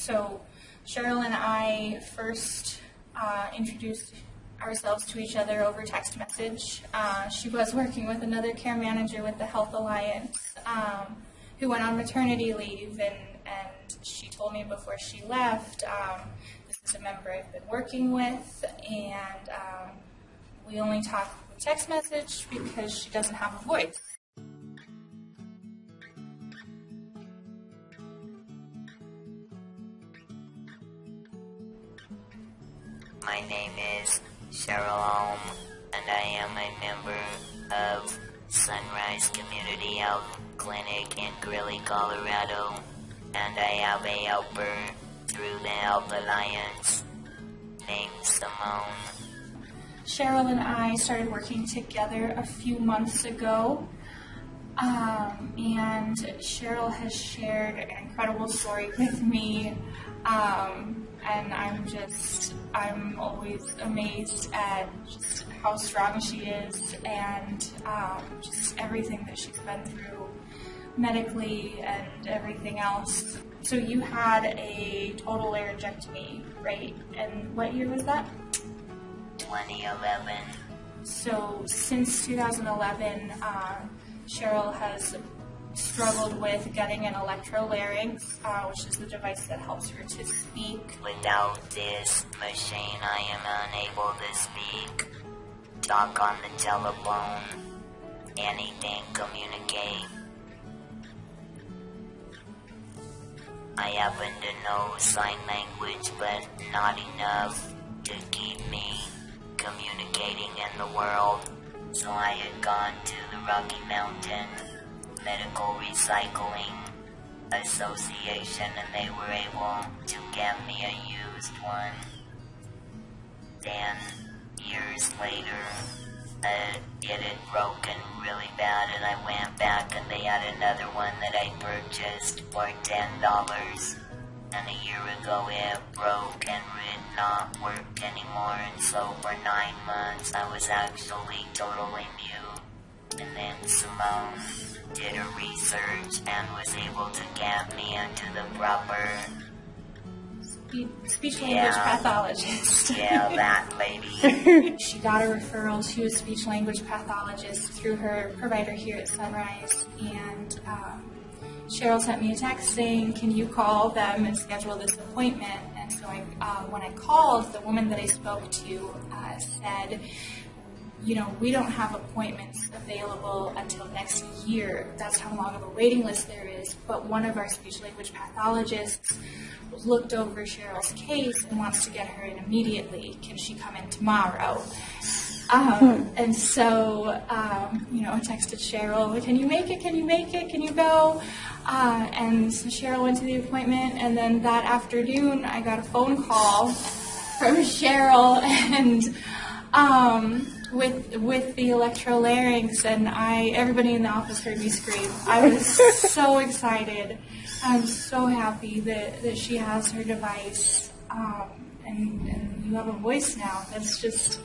So Cheryl and I first introduced ourselves to each other over text message. She was working with another care manager with the Health Alliance who went on maternity leave, and she told me before she left, this is a member I've been working with, and we only talk with text message because she doesn't have a voice. My name is Cheryl Alm, and I am a member of Sunrise Community Health Clinic in Greeley, Colorado, and I have a helper through the Health Alliance named Simone. Cheryl and I started working together a few months ago, and Cheryl has shared an incredible story with me, and I'm always amazed at just how strong she is, and just everything that she's been through medically and everything else. So you had a total laryngectomy, right? And what year was that? 2011. So since 2011, Cheryl has struggled with getting an electrolarynx, which is the device that helps her to speak. Without this machine, I am unable to speak, talk on the telephone, anything, communicate. I happen to know sign language, but not enough to keep me communicating in the world. So I had gone to the Rocky Mountain Medical Recycling Association, and they were able to get me a used one. Then, years later, it had broken really bad, and I went back and they had another one that I purchased for $10. And a year ago it broke and would not work anymore, and so for 9 months I was actually totally mute. And then Simone did her research and was able to get me into the proper Speech language pathologist. Yeah, that lady. She got a referral to a speech language pathologist through her provider here at Sunrise, and Cheryl sent me a text saying, "Can you call them and schedule this appointment?" And so when I called, the woman that I spoke to said, we don't have appointments available until next year. That's how long of a waiting list there is. But one of our speech language pathologists looked over Cheryl's case and wants to get her in immediately. Can she come in tomorrow? And so, I texted Cheryl, "Can you make it? Can you make it? Can you go?" And so Cheryl went to the appointment, and then that afternoon I got a phone call from Cheryl, and with the electrolarynx, and everybody in the office heard me scream. I was so excited. I'm so happy that she has her device, and you have a voice now. That's just,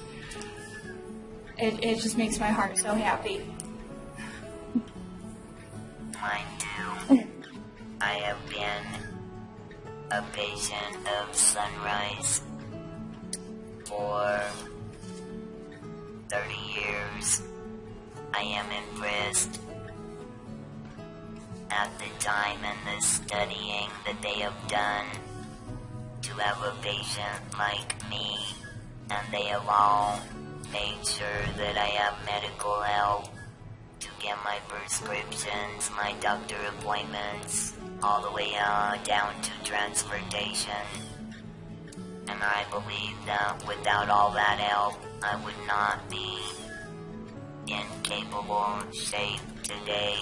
it just makes my heart so happy. Mine too. I have been a patient of Sunrise for 30 years. I am impressed at the time and the studying that they have done to have a patient like me, and they have all made sure that I have medical help to get my prescriptions, my doctor appointments, all the way down to transportation. And I believe that without all that help, I would not be in capable shape today.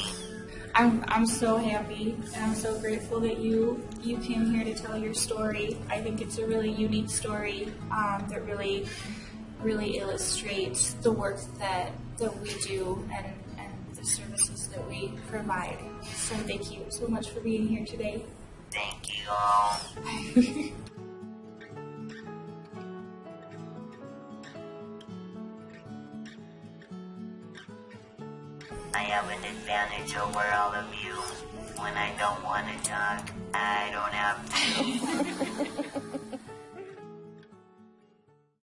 I'm so happy, and I'm so grateful that you came here to tell your story. I think it's a really unique story that really illustrates the work that we do and the services that we provide. So thank you so much for being here today. Thank you all. I have an advantage over all of you. When I don't want to talk, I don't have to.